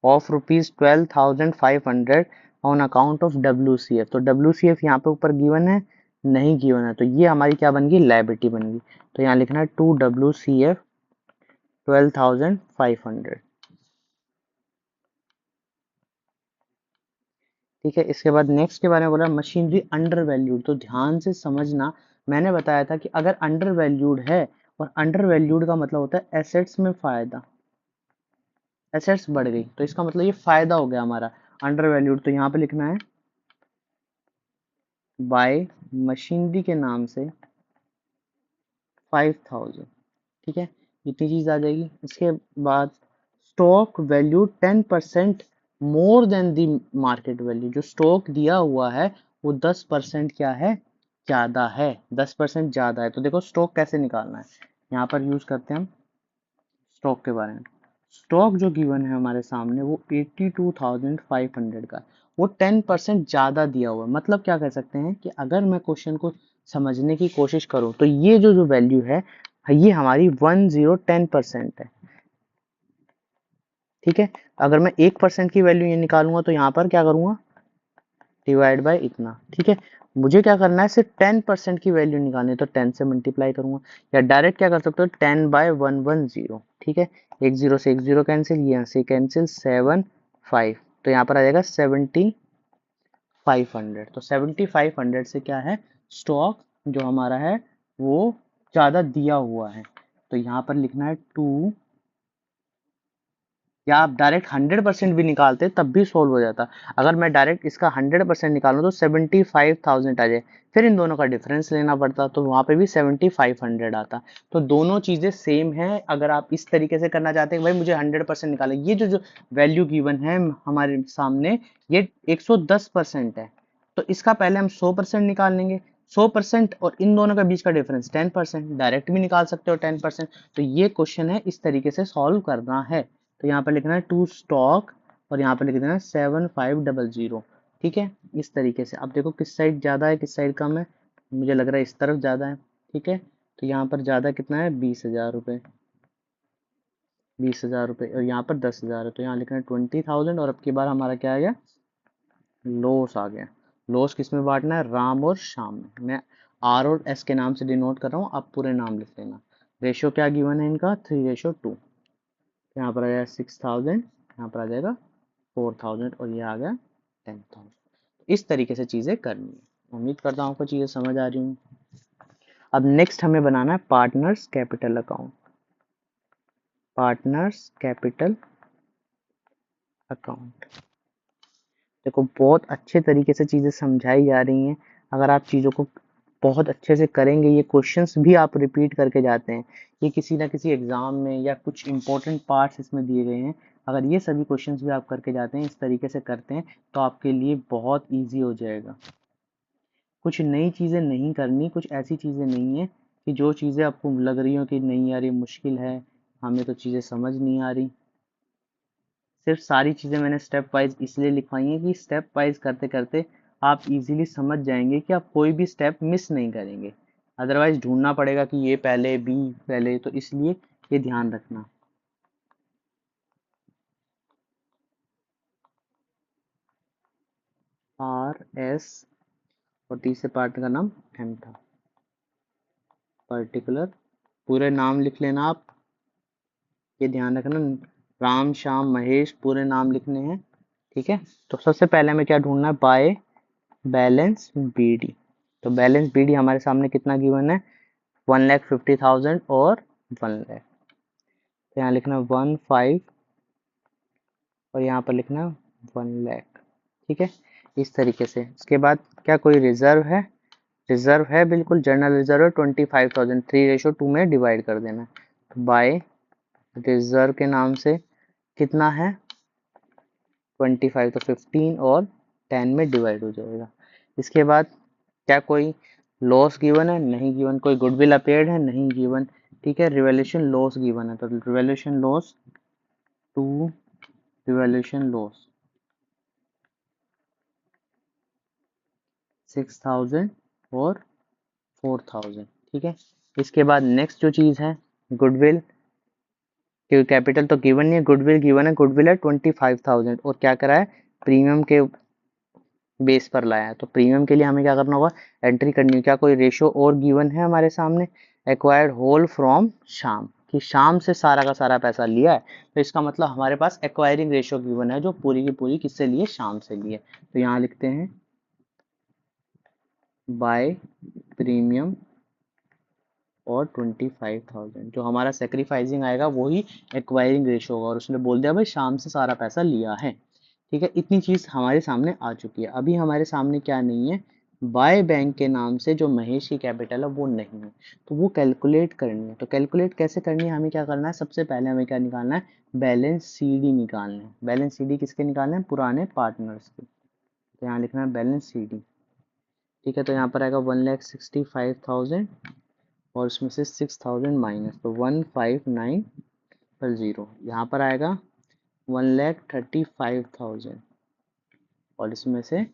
of ₹12,500 on account of WCF। तो WCF यहाँ पे ऊपर गिवन है, नहीं गिवन है, तो ये हमारी क्या बन गई, लायबिलिटी बन गई। तो यहाँ लिखना है टू WCF 12,500। ठीक है, इसके बाद नेक्स्ट के बारे में बोला मशीनरी अंडर वैल्यूड। तो ध्यान से समझना, मैंने बताया था कि अगर अंडर वैल्यूड है, और अंडर वैल्यूड का मतलब होता है एसेट्स में फायदा, एसेट्स बढ़ गई तो इसका मतलब ये फायदा हो गया हमारा अंडर वैल्यूड। तो यहाँ पे लिखना है बाय मशीनरी के नाम से 5,000। ठीक है, इतनी चीज आ जाएगी। इसके बाद stock value 10% more than the market value. जो स्टॉक दिया हुआ है वो 10% क्या है, ज्यादा है, 10% ज्यादा है। तो देखो स्टॉक कैसे निकालना है, यहाँ पर यूज करते हैं हम स्टॉक के बारे में। स्टॉक जो गिवन है हमारे सामने वो 82,500 का, वो 10% ज्यादा दिया हुआ है। मतलब क्या कह सकते हैं कि अगर मैं क्वेश्चन को समझने की कोशिश करूं तो ये जो जो वैल्यू है ये हमारी 10% है। ठीक है, अगर मैं 1% की वैल्यू ये निकालूंगा तो यहाँ पर क्या करूंगा, डिवाइड बाय इतना। ठीक है, मुझे क्या करना है, सिर्फ 10% की वैल्यू निकालनी है, तो 10 से मल्टीप्लाई करूंगा, या डायरेक्ट क्या कर सकते हो 10/110। ठीक है, एक जीरो से एक जीरो कैंसिल, यहाँ से कैंसिल 7 5, तो यहाँ पर आ जाएगा 7,500। तो 7,500 से क्या है, स्टॉक जो हमारा है वो ज्यादा दिया हुआ है। तो यहाँ पर लिखना है टू, या आप डायरेक्ट 100% भी निकालते तब भी सोल्व हो जाता। अगर मैं डायरेक्ट इसका 100% निकालूं तो 75,000 आ जाए, फिर इन दोनों का डिफरेंस लेना पड़ता, तो वहां पे भी 7,500 आता। तो दोनों चीजें सेम है। अगर आप इस तरीके से करना चाहते हैं भाई मुझे 100% निकाले, ये जो जो वैल्यू गिवन है हमारे सामने ये 110% है, तो इसका पहले हम 100% निकाल लेंगे। 100% और इन दोनों के बीच का डिफरेंस 10%, डायरेक्ट भी निकाल सकते हो 10%। तो ये क्वेश्चन है इस तरीके से सॉल्व करना है। तो यहाँ पर लिखना है टू स्टॉक, और यहाँ पर लिख देना 7,500। ठीक है, इस तरीके से। अब देखो किस साइड ज्यादा है किस साइड कम है, मुझे लग रहा है इस तरफ ज्यादा है। ठीक है, तो यहाँ पर ज्यादा कितना है, 20,000 रुपये, 20,000 रुपये, और यहाँ पर 10,000 है, तो यहाँ लिखना है 20,000। और अब की बार हमारा क्या आ गया, लॉस आ गया। लॉस किस में बांटना है, राम और श्याम में। मैं R और S के नाम से डिनोट कर रहा हूँ, आप पूरे नाम लिख लेना। रेशियो क्या गिवन है इनका, 3:2। यहाँ पर आ जाएगा 6,000, यहाँ पर आ जाएगा 4,000, और ये आ गया 10,000। इस तरीके से चीजें करनी है। उम्मीद करता हूँ आपको चीजें समझ आ रही हूँ। अब नेक्स्ट हमें बनाना है partners capital account. Partners capital account, देखो बहुत अच्छे तरीके से चीजें समझाई जा रही हैं। अगर आप चीजों को बहुत अच्छे से करेंगे, ये क्वेश्चंस भी आप रिपीट करके जाते हैं, ये किसी ना किसी एग्जाम में या कुछ इंपॉर्टेंट पार्ट्स इसमें दिए गए हैं, अगर ये सभी क्वेश्चंस भी आप करके जाते हैं, इस तरीके से करते हैं, तो आपके लिए बहुत इजी हो जाएगा। कुछ नई चीजें नहीं करनी, कुछ ऐसी चीजें नहीं है कि जो चीजें आपको लग रही हो कि नहीं यार ये मुश्किल है, हमें तो चीजें समझ नहीं आ रही। सिर्फ सारी चीज़ें मैंने स्टेप वाइज इसलिए लिखवाई हैं कि स्टेप वाइज करते करते आप इजीली समझ जाएंगे कि आप कोई भी स्टेप मिस नहीं करेंगे। अदरवाइज ढूंढना पड़ेगा कि ये पहले बी पहले, तो इसलिए ये ध्यान रखना। RS, और तीसरे पार्ट का नाम M था। पर्टिकुलर, पूरे नाम लिख लेना आप, ये ध्यान रखना, राम श्याम महेश पूरे नाम लिखने हैं। ठीक है, तो सबसे पहले हमें क्या ढूंढना है, बाय बैलेंस BD। तो बैलेंस BD हमारे सामने कितना गिवन है, 1,50,000 और 1,00,000। तो यहाँ लिखना 1,5 और यहाँ पर लिखना 1,00,000। ठीक है, इस तरीके से। इसके बाद क्या कोई रिजर्व है? रिजर्व है, बिल्कुल जर्नल रिजर्व है 25,000। 3:2 में डिवाइड कर देना है। तो बाय रिजर्व के नाम से कितना है 25, तो 15 और 10 में डिवाइड हो जाएगा। इसके बाद क्या कोई लॉस गिवन है? नहीं गिवन। कोई गुडविल अपेयर्ड है? नहीं गिवन। ठीक है, रिवैल्यूएशन लॉस गिवन है, तो revaluation loss to revaluation loss 6,000 और 4,000। ठीक है, इसके बाद नेक्स्ट जो चीज़ है गुडविल, कैपिटल तो गिवन नहीं है, गुडविल गिवन है। गुडविल है 25,000 और क्या करा है प्रीमियम के बेस पर लाया है। तो प्रीमियम के लिए हमें क्या करना होगा? एंट्री करनी है। क्या कोई रेशो और गिवन है हमारे सामने? एक्वायर्ड होल फ्रॉम शाम, कि शाम से सारा का सारा पैसा लिया है, तो इसका मतलब हमारे पास एक्वायरिंग रेशो गिवन है, जो पूरी की पूरी किससे लिए? शाम से लिए। तो यहाँ लिखते हैं बाय प्रीमियम और 25,000। जो हमारा सेक्रीफाइसिंग आएगा वही एक्वायरिंग रेशो होगा, और उसने बोल दिया भाई शाम से सारा पैसा लिया है। ठीक है, इतनी चीज़ हमारे सामने आ चुकी है। अभी हमारे सामने क्या नहीं है? बाय बैंक के नाम से जो महेश की कैपिटल है वो नहीं है, तो वो कैलकुलेट करनी है। तो कैलकुलेट कैसे करनी है? हमें क्या करना है? सबसे पहले हमें क्या निकालना है? बैलेंस सीडी निकालना है। बैलेंस सीडी किसके निकालना है? पुराने पार्टनर्स के। तो यहाँ लिखना है बैलेंस सीडी। ठीक है, तो यहाँ पर आएगा 1,65,000 और उसमें से 6,000 माइनस, तो 1,59,000। यहाँ पर आएगा 1,35,000 और इसमें से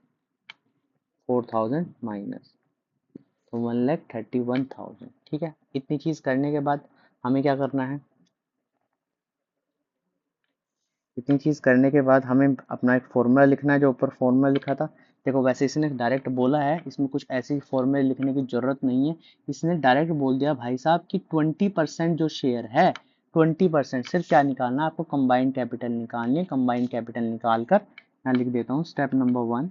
4,000 माइनस, तो 1,31,000। ठीक है, इतनी चीज़ करने के बाद हमें क्या करना है? इतनी चीज़ करने के बाद हमें अपना एक फॉर्मूला लिखना है, जो ऊपर फॉर्मूला लिखा था। देखो वैसे इसने डायरेक्ट बोला है, इसमें कुछ ऐसी फॉर्मूले लिखने की ज़रूरत नहीं है। इसने डायरेक्ट बोल दिया भाई साहब कि 20% जो शेयर है, 20% सिर्फ क्या निकालना है आपको? कंबाइंड कैपिटल निकालनी है। कंबाइंड कैपिटल निकाल कर यहाँ लिख देता हूँ स्टेप नंबर 1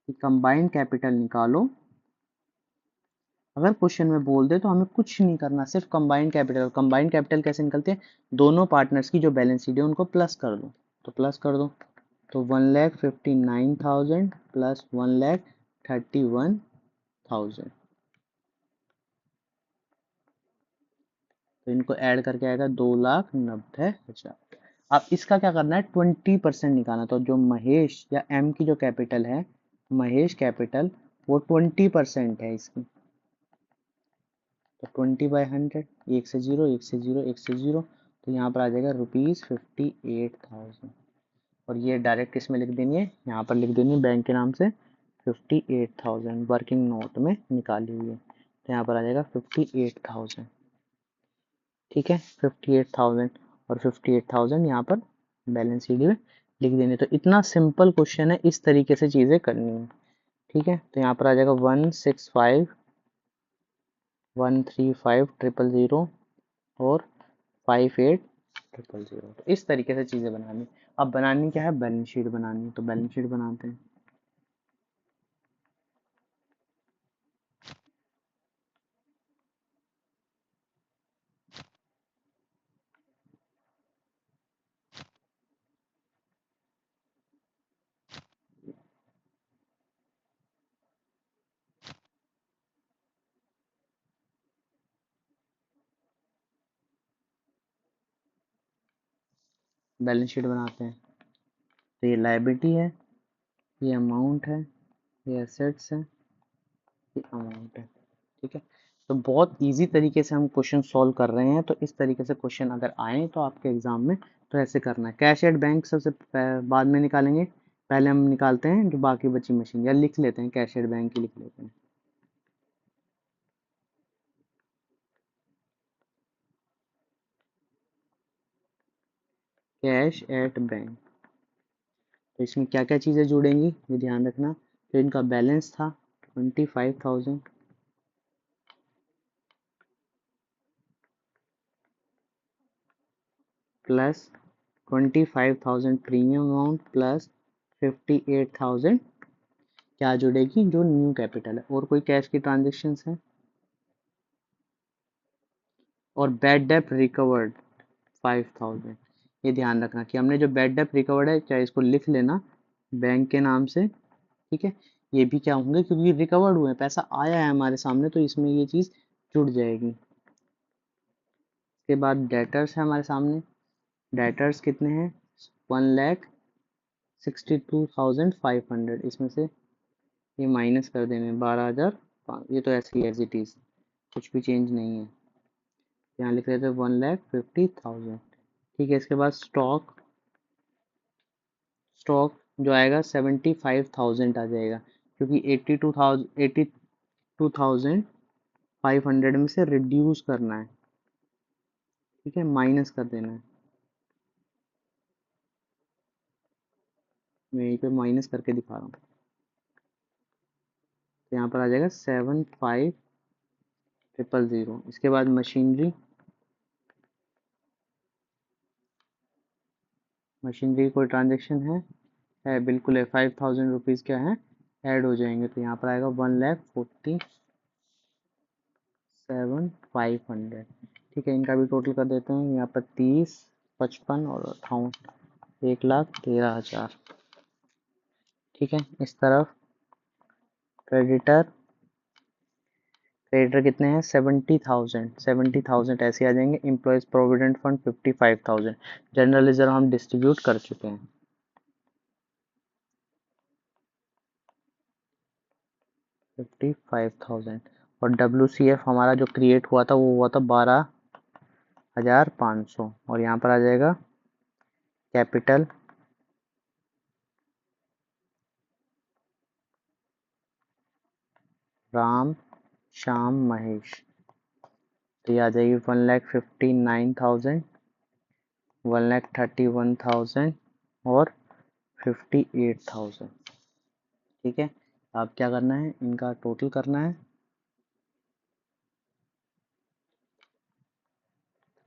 कि कंबाइंड कैपिटल निकालो। अगर क्वेश्चन में बोल दे तो हमें कुछ नहीं करना, सिर्फ कंबाइंड कैपिटल। कंबाइंड कैपिटल कैसे निकलते हैं? दोनों पार्टनर्स की जो बैलेंस शीट है उनको प्लस कर दो। तो प्लस कर दो, तो 1,59,000 प्लस 1,31,000, तो इनको ऐड करके आएगा 2,90,000। अब इसका क्या करना है? 20% निकालना। तो जो महेश या एम की जो कैपिटल है, महेश कैपिटल, वो 20% है इसकी। तो 20/100, एक से जीरो, एक से जीरो, एक से जीरो, तो यहाँ पर आ जाएगा ₹58,000। और ये डायरेक्ट किस में लिख देनी है? यहाँ पर लिख देनी है बैंक के नाम से 58,000 वर्किंग नोट में निकाली हुई है। तो यहाँ पर आ जाएगा 58,000। ठीक है, 58,000 और 58,000 यहाँ पर बैलेंस शीट में लिख देने। तो इतना सिंपल क्वेश्चन है, इस तरीके से चीज़ें करनी है। ठीक है, तो यहाँ पर आ जाएगा 165,135,000 और 58,000। तो इस तरीके से चीज़ें बनानी। अब बनानी क्या है? बैलेंस शीट बनानी। तो बैलेंस शीट बनाते हैं। बैलेंस शीट बनाते हैं। तो ये लायबिलिटी है, ये अमाउंट है, ये एसेट्स है, ये अमाउंट है। ठीक है, तो बहुत इजी तरीके से हम क्वेश्चन सॉल्व कर रहे हैं। तो इस तरीके से क्वेश्चन अगर आए तो आपके एग्जाम में, तो ऐसे करना है। कैश एट बैंक सबसे बाद में निकालेंगे, पहले हम निकालते हैं जो बाकी बची मशीन, या लिख लेते हैं कैश एट बैंक की लिख लेते हैं। कैश एट बैंक, तो इसमें क्या क्या चीज़ें जुड़ेंगी ये ध्यान रखना। तो इनका बैलेंस था 25,000 प्लस 25,000 प्रीमियम अमाउंट प्लस 58,000 क्या जुड़ेगी? जो न्यू कैपिटल है। और कोई कैश की ट्रांजेक्शन है? और बैड डेप्ट रिकवर्ड 5000। ये ध्यान रखना कि हमने जो बैड डेप्ट रिकवर्ड है, चाहे इसको लिख लेना बैंक के नाम से, ठीक है। ये भी क्या होंगे, क्योंकि रिकवर्ड हुए हैं, पैसा आया है हमारे सामने, तो इसमें ये चीज़ जुड़ जाएगी। इसके बाद डेटर्स है हमारे सामने। डेटर्स कितने हैं, 1,62,500। इसमें से ये माइनस कर देंगे 12,000। ये तो ऐसे ही एज इट इज़, कुछ भी चेंज नहीं है। यहाँ लिख रहे थे 1,50,000, ठीक है। इसके बाद स्टॉक, स्टॉक जो आएगा 75,000 आ जाएगा, क्योंकि 82,500 में से रिड्यूस करना है, ठीक है, माइनस कर देना है। मैं यहीं पे माइनस करके दिखा रहा हूँ। तो यहाँ पर आ जाएगा 75,000। इसके बाद मशीनरी, मशीनरी कोई ट्रांजेक्शन है बिल्कुल है। 5,000 रुपीज़ क्या है, ऐड हो जाएंगे, तो यहाँ पर आएगा 1,47,500, ठीक है। इनका भी टोटल कर देते हैं, यहाँ पर 30, 55 और 1,13,000, ठीक है। इस तरफ क्रेडिटर, क्रेडिटर कितने हैं, 70,000, 70,000 ऐसे आ जाएंगे। Employees provident fund 55,000। General reserve हम डिस्ट्रीब्यूट कर चुके हैं, 55,000। और WCF हमारा जो क्रिएट हुआ था वो हुआ था 12,500। और यहाँ पर आ जाएगा कैपिटल, राम श्याम महेश, तो ये आ जाएगी 1,59,000, 1,31,000 और 58,000, ठीक है। अब क्या करना है, इनका टोटल करना है,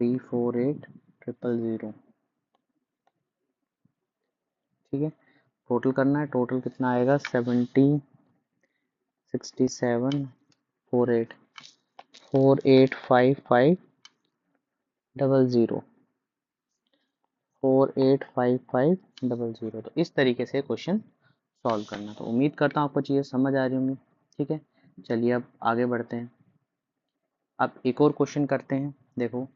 348,000, ठीक है। टोटल करना है, टोटल कितना आएगा, 67,67,48, 485500, 485500। तो इस तरीके से क्वेश्चन सॉल्व करना। तो उम्मीद करता हूँ आपको चीज़ें समझ आ रही होंगी, ठीक है। चलिए अब आगे बढ़ते हैं। अब एक और क्वेश्चन करते हैं। देखो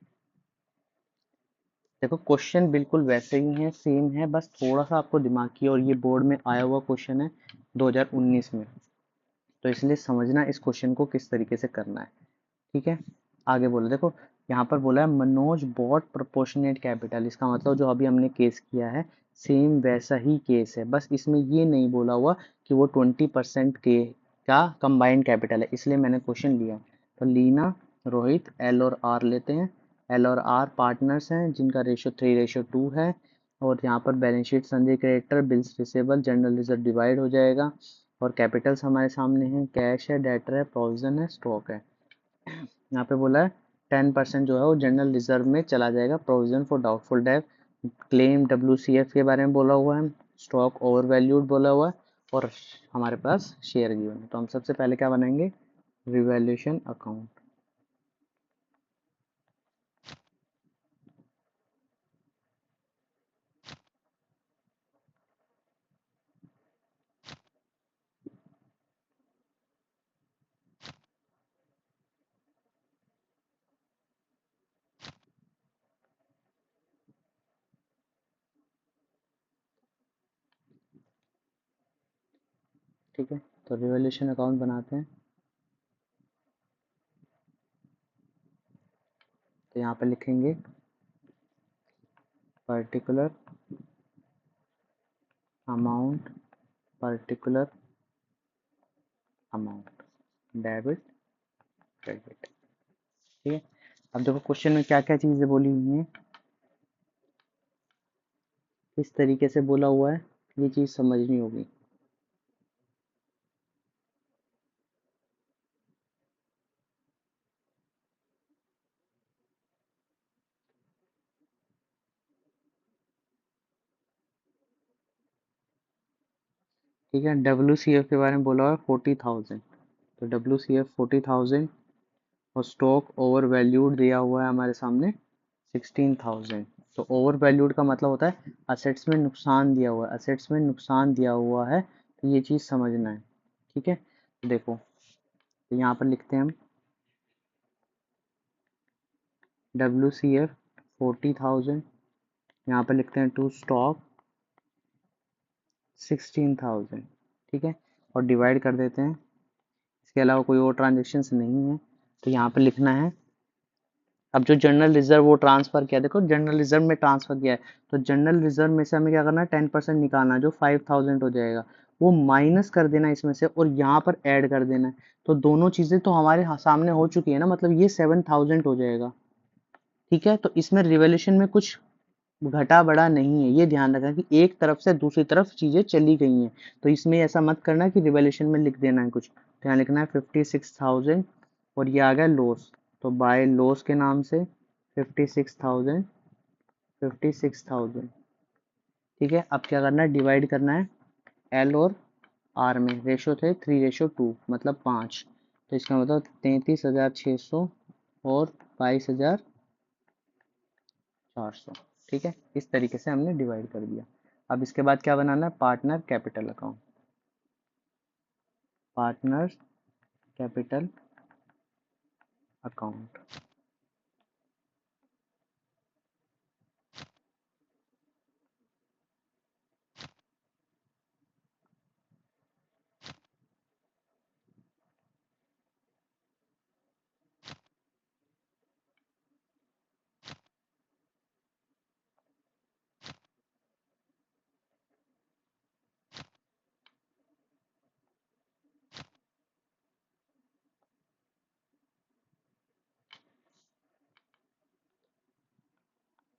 देखो क्वेश्चन बिल्कुल वैसे ही है, सेम है, बस थोड़ा सा आपको दिमाग की, और ये बोर्ड में आया हुआ क्वेश्चन है 2019 में, तो इसलिए समझना इस क्वेश्चन को किस तरीके से करना है, ठीक है। आगे बोलो, देखो यहाँ पर बोला है मनोज बॉट प्रोपोर्शनेट कैपिटल। इसका मतलब जो अभी हमने केस किया है सेम वैसा ही केस है, बस इसमें ये नहीं बोला हुआ कि वो 20% के का कंबाइंड कैपिटल है, इसलिए मैंने क्वेश्चन लिया। तो लीना, रोहित, एल और आर लेते हैं। एल और आर पार्टनर्स हैं जिनका रेशो 3:2 है। और यहाँ पर balance sheet Sanjay creditor, bills receivable, general reserve divide हो जाएगा। और कैपिटल्स हमारे सामने हैं, कैश है, डेटर है, प्रोविजन है, स्टॉक है। यहाँ पे बोला है 10% जो है वो जनरल रिजर्व में चला जाएगा, provision for doubtful debt. Claim WCF के बारे में बोला हुआ है, स्टॉक ओवर वैल्यूड बोला हुआ है, और हमारे पास शेयर गिवन है। तो हम सबसे पहले क्या बनाएंगे, रिवैल्यूएशन अकाउंट, ठीक है। तो रिवैल्यूएशन अकाउंट बनाते हैं। तो यहाँ पे लिखेंगे particular amount, particular amount, debit, credit, ठीक है। अब देखो क्वेश्चन में क्या क्या चीज़ें बोली हुई हैं, किस तरीके से बोला हुआ है, ये चीज़ समझनी होगी। ठीक है, WCF के बारे में बोला हुआ है 40,000, तो WCF 40,000 और स्टॉक ओवर वैल्यूड दिया हुआ है हमारे सामने 16,000। तो ओवर वैल्यूड का मतलब होता है असेट्स में नुकसान दिया हुआ है, असेट्स में नुकसान दिया हुआ है, तो ये चीज़ समझना है। ठीक है, तो देखो, तो यहाँ पर लिखते हैं हम WCF 40,000, यहाँ पर लिखते हैं टू स्टॉक 16,000। ठीक है, और डिवाइड कर देते हैं, इसके अलावा कोई और ट्रांजेक्शन्स नहीं है, तो यहाँ पर लिखना है। अब जो जनरल रिजर्व वो ट्रांसफर किया, देखो जनरल रिजर्व में ट्रांसफर किया है, तो जनरल रिजर्व में से हमें क्या करना है, 10% निकालना है, जो 5,000 हो जाएगा, वो माइनस कर देना इसमें से और यहाँ पर ऐड कर देना है। तो दोनों चीजें तो हमारे सामने हो चुकी है ना, मतलब ये 7,000 हो जाएगा। ठीक है, तो इसमें रिवॉल्यूशन में कुछ घटा बढ़ा नहीं है, ये ध्यान रखना कि एक तरफ से दूसरी तरफ चीजें चली गई हैं। तो इसमें ऐसा मत करना कि रिवॉल्यूशन में लिख देना है कुछ, तो यहाँ लिखना है 56,000 और ये आ गया लॉस, तो बाय लॉस के नाम से 56,000, 56,000। ठीक है, अब क्या करना है, डिवाइड करना है एल और आर में, रेशो थे 3:2 मतलब 5, तो इसका मतलब 33,600 और 22,400। ठीक है, इस तरीके से हमने डिवाइड कर दिया। अब इसके बाद क्या बनाना है, partner capital account, partner capital account.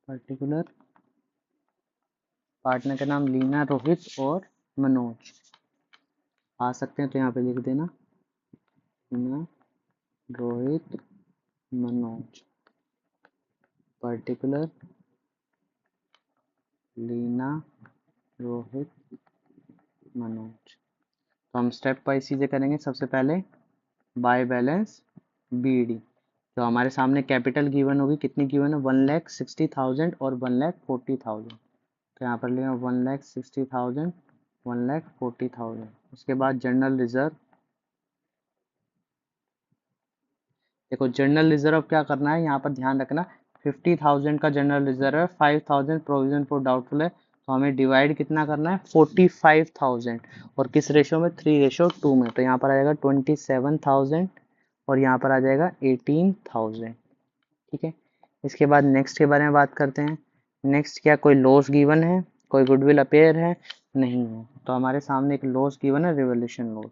Particular partner का नाम लीना, रोहित और मनोज आ सकते हैं, तो यहाँ पे लिख देना लीना, रोहित, मनोज। पर्टिकुलर लीना, रोहित, मनोज। तो हम स्टेप वाइज चीज़ें करेंगे। सबसे पहले बाय बैलेंस BD, तो हमारे सामने कैपिटल गिवन होगी, कितनी गिवन है, 1,60,000 और 1,40,000। तो यहाँ पर लिखा 1,60,000, 1,40,000। उसके बाद जनरल रिजर्व, देखो जनरल रिजर्व क्या करना है, यहाँ पर ध्यान रखना, 50,000 का जनरल रिजर्व है, 5,000 प्रोविजन फॉर डाउटफुल है, तो हमें डिवाइड कितना करना है, 45,000, और किस रेशो में, 3:2 में, तो यहाँ पर आ जाएगा 27,000 और यहाँ पर आ जाएगा 18,000। ठीक है, इसके बाद नेक्स्ट के बारे में बात करते हैं। नेक्स्ट क्या, कोई लॉस गिवन है, कोई गुडविल अपेयर है, नहीं है, तो हमारे सामने एक लॉस गिवन है, रिवोल्यूशन लॉस,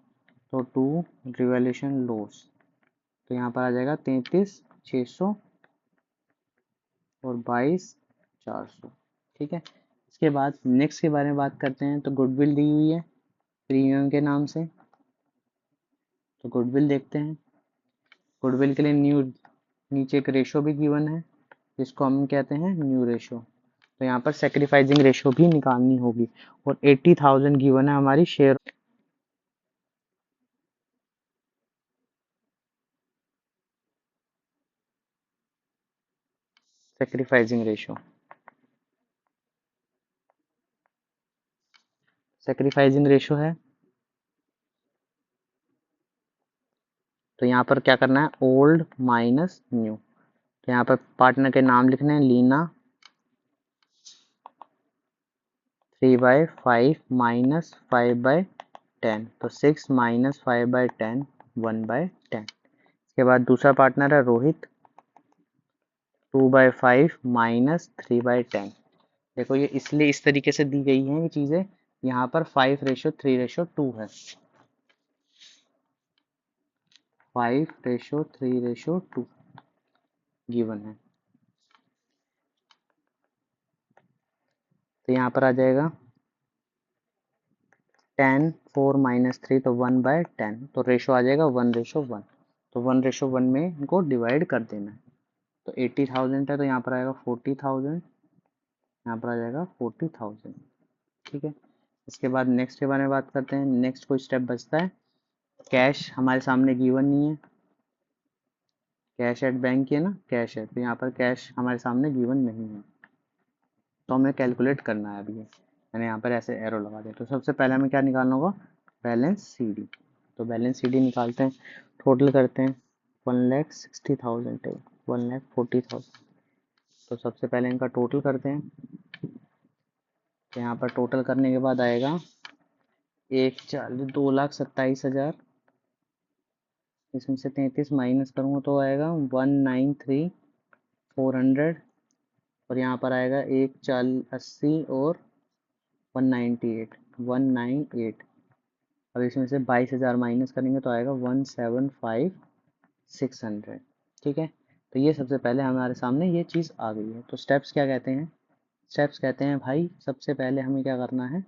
तो टू रिवोल्यूशन लॉस, तो यहाँ पर आ जाएगा 33,600 और 22,400। ठीक है, इसके बाद नेक्स्ट के बारे में बात करते हैं। तो गुडविल दी हुई है प्रीमियम के नाम से, तो गुडविल देखते हैं। गुडविल के लिए नीचे एक रेशो भी गिवन है, जिसको हम कहते हैं न्यू रेशो, तो यहाँ पर सेक्रीफाइसिंग रेशो भी निकालनी होगी, और 80,000 गिवन है हमारी share sacrificing ratio. Sacrificing ratio है, तो यहाँ पर क्या करना है, ओल्ड माइनस न्यू, तो यहाँ पर पार्टनर के नाम लिखने हैं, लीना 3/5 माइनस 5/10, तो 6 माइनस 5/10 1/10। इसके बाद दूसरा पार्टनर है रोहित, 2/5 माइनस 3/10। देखो ये इसलिए इस तरीके से दी गई हैं ये चीज़ें, यहाँ पर 5:3:2 है, 5:3:2 गिवन है, तो यहाँ पर आ जाएगा 10 4 माइनस 3, तो 1/10, तो रेशो आ जाएगा 1:1, तो 1:1 में इनको डिवाइड कर देना है। तो 80,000 है, तो यहाँ पर आएगा 40,000, यहाँ पर आ जाएगा 40,000। ठीक है, इसके बाद नेक्स्ट के बारे में बात करते हैं। नेक्स्ट कोई स्टेप बचता है, कैश हमारे सामने गिवन नहीं है, कैश एट बैंक की है ना, कैश है, तो यहाँ पर कैश हमारे सामने गिवन नहीं है, तो हमें कैलकुलेट करना है अभी। मैंने यहाँ पर ऐसे एरो लगा दिया। तो सबसे पहले हमें क्या निकालना होगा, बैलेंस सी डी। तो बैलेंस सी डी निकालते हैं, टोटल करते हैं। 1,60,000 है, 1,40,000। तो सबसे पहले इनका टोटल करते हैं। तो यहाँ पर टोटल करने के बाद आएगा 2,27,000। इसमें से 33 माइनस करूँगा तो आएगा 1,93,400। और यहाँ पर आएगा 1,80 और 198। अब इसमें से 22,000 माइनस करेंगे तो आएगा 1,75,600। ठीक है, तो ये सबसे पहले हमारे सामने ये चीज़ आ गई है। तो स्टेप्स क्या कहते हैं, स्टेप्स कहते हैं भाई सबसे पहले हमें क्या करना है,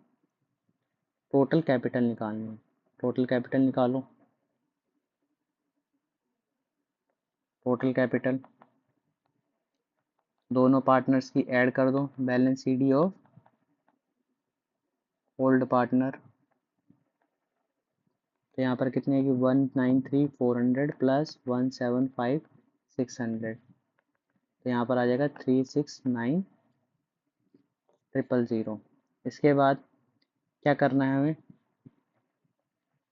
टोटल कैपिटल निकालनी है। टोटल कैपिटल निकालो। टोटल कैपिटल दोनों पार्टनर्स की ऐड कर दो, balance C D of old partner. तो यहाँ पर कितने की 193,400 प्लस 175,600। तो यहाँ पर आ जाएगा 369,000। इसके बाद क्या करना है हमें,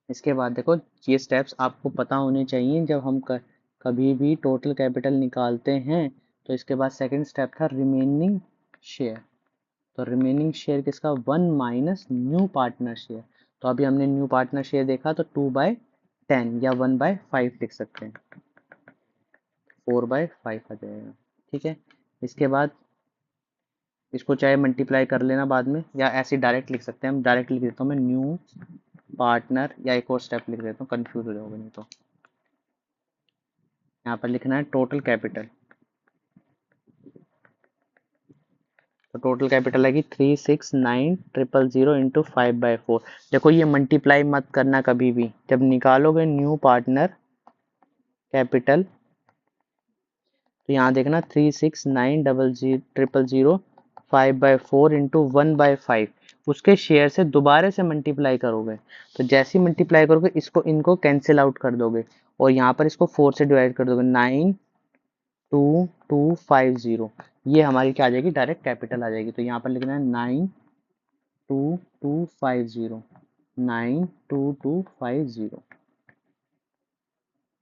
इसके बाद देखो ये स्टेप्स आपको पता होने चाहिए जब हम कभी भी टोटल कैपिटल निकालते हैं। तो इसके बाद सेकंड स्टेप था रिमेनिंग शेयर। तो रिमेनिंग शेयर किसका, 1 माइनस न्यू पार्टनर शेयर। तो अभी हमने न्यू पार्टनर शेयर देखा तो 2/10 या 1/5 लिख सकते हैं, 4/5 आ जाएगा। ठीक है, इसके बाद इसको चाहे मल्टीप्लाई कर लेना बाद में या ऐसे डायरेक्ट लिख सकते हैं। हम डायरेक्ट लिख देता हूँ मैं, न्यू पार्टनर, या एक और स्टेप लिख देता हूँ, कंफ्यूज हो जाओगे नहीं तो। यहाँ पर लिखना है टोटल कैपिटल। तो टोटल कैपिटल आएगी 369,000 इंटू 5/4। देखो ये मल्टीप्लाई मत करना कभी भी, जब निकालोगे न्यू पार्टनर कैपिटल तो यहाँ देखना 369,000 5/4 इंटू 1/5, उसके शेयर से दोबारा से मल्टीप्लाई करोगे। तो जैसे ही मल्टीप्लाई करोगे इसको इनको कैंसिल आउट कर दोगे और यहाँ पर इसको 4 से डिवाइड कर दोगे, 92250। ये हमारी क्या आ जाएगी, डायरेक्ट कैपिटल आ जाएगी। तो यहाँ पर लिखना है 92250, 92250।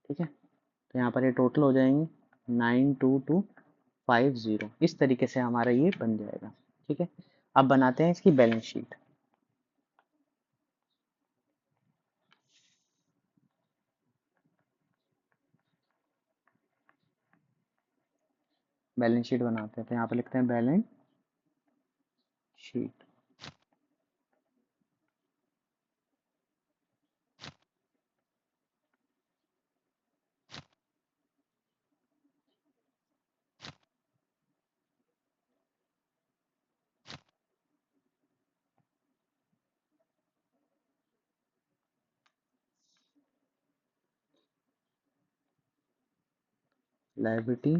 ठीक है, तो यहाँ पर ये टोटल हो जाएंगे 92250। इस तरीके से हमारा ये बन जाएगा। ठीक है, अब बनाते हैं इसकी बैलेंस शीट। बैलेंस शीट बनाते हैं, तो यहाँ पर लिखते हैं balance sheet. Liability,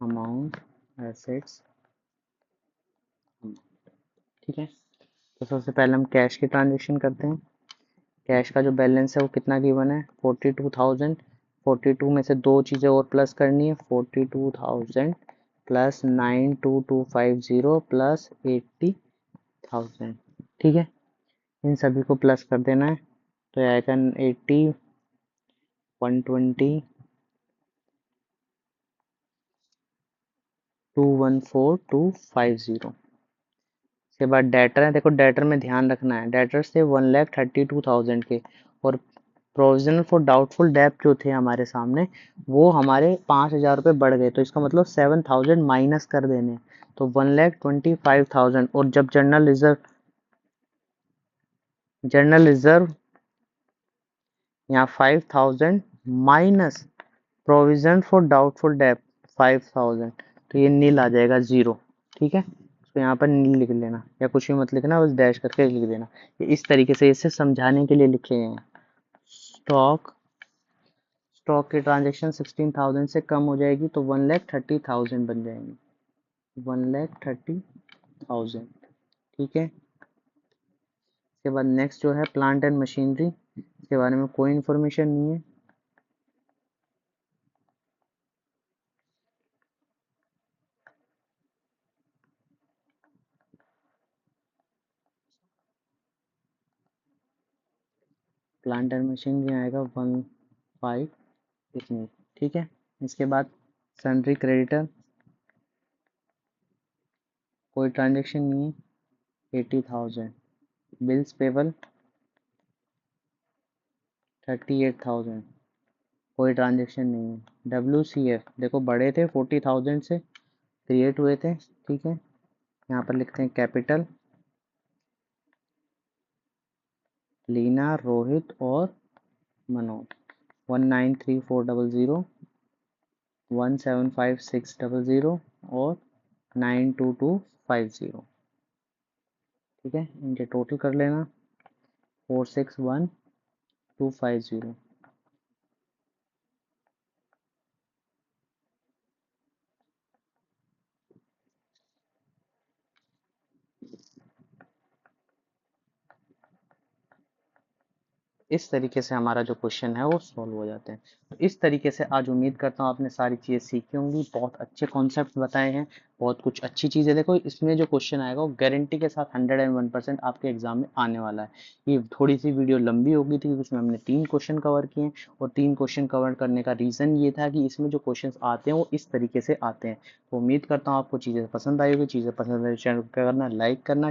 amount, assets. ठीक है, तो सबसे पहले हम कैश की ट्रांजेक्शन करते हैं। कैश का जो बैलेंस है वो कितना गिवन है, 42,000। 42 में से दो चीज़ें और प्लस करनी है, 42,000 प्लस 92250 प्लस 80,000। ठीक है, इन सभी को प्लस कर देना है। तो ये आएगा 80, 120, 214,250। इसके बाद डेटर है, देखो डेटर में ध्यान रखना है, डेटर से 1,32,000 के, और प्रोविजनल फॉर डाउटफुल डेब्ट जो थे हमारे सामने वो हमारे 5,000 रुपये बढ़ गए। तो इसका मतलब 7,000 माइनस कर देने, तो 1,25,000। और जब जनरल रिजर्व यहाँ 5,000 माइनस प्रोविजन फॉर डाउटफुल डेब्ट 5,000, तो ये नील आ जाएगा, जीरो। ठीक है, तो यहाँ पर नील लिख लेना या कुछ भी मत लिखना, बस डैश करके लिख देना। ये इस तरीके से इसे समझाने के लिए लिखे हैं। स्टॉक स्टॉक की ट्रांजेक्शन 16,000 से कम हो जाएगी तो 1,30,000 बन जाएंगी, 1,30,000। ठीक है, इसके बाद नेक्स्ट जो है प्लांट एंड मशीनरी, इसके बारे में कोई इन्फॉर्मेशन नहीं है। प्लांट एंड मशीन भी आएगा 1.5 इतनी, ठीक है। इसके बाद सन्ड्री क्रेडिटर, कोई ट्रांजेक्शन नहीं है, 80,000। बिल्स पेबल 38,000, कोई ट्रांजेक्शन नहीं है। WCF देखो बड़े थे, 40,000 से क्रिएट हुए थे, ठीक है। यहाँ पर लिखते हैं कैपिटल, लीना, रोहित और मनोज। 193400, 175600 और 92250, ठीक है। इनके टोटल कर लेना 461250। इस तरीके से हमारा जो क्वेश्चन है वो सॉल्व हो जाते हैं। तो इस तरीके से आज उम्मीद करता हूँ आपने सारी चीज़ें सीखी होंगी, बहुत अच्छे कॉन्सेप्ट बताए हैं, बहुत कुछ अच्छी चीज़ें। देखो इसमें जो क्वेश्चन आएगा वो गारंटी के साथ 101% आपके एग्जाम में आने वाला है। ये थोड़ी सी वीडियो लंबी हो गई थी क्योंकि उसमें हमने 3 क्वेश्चन कवर किए हैं, और 3 क्वेश्चन कवर करने का रीज़न ये था कि इसमें जो क्वेश्चन आते हैं वो इस तरीके से आते हैं। तो उम्मीद करता हूँ आपको चीज़ें पसंद आई होगी। चीज़ें पसंद आई चैनल को क्या करना, लाइक करना।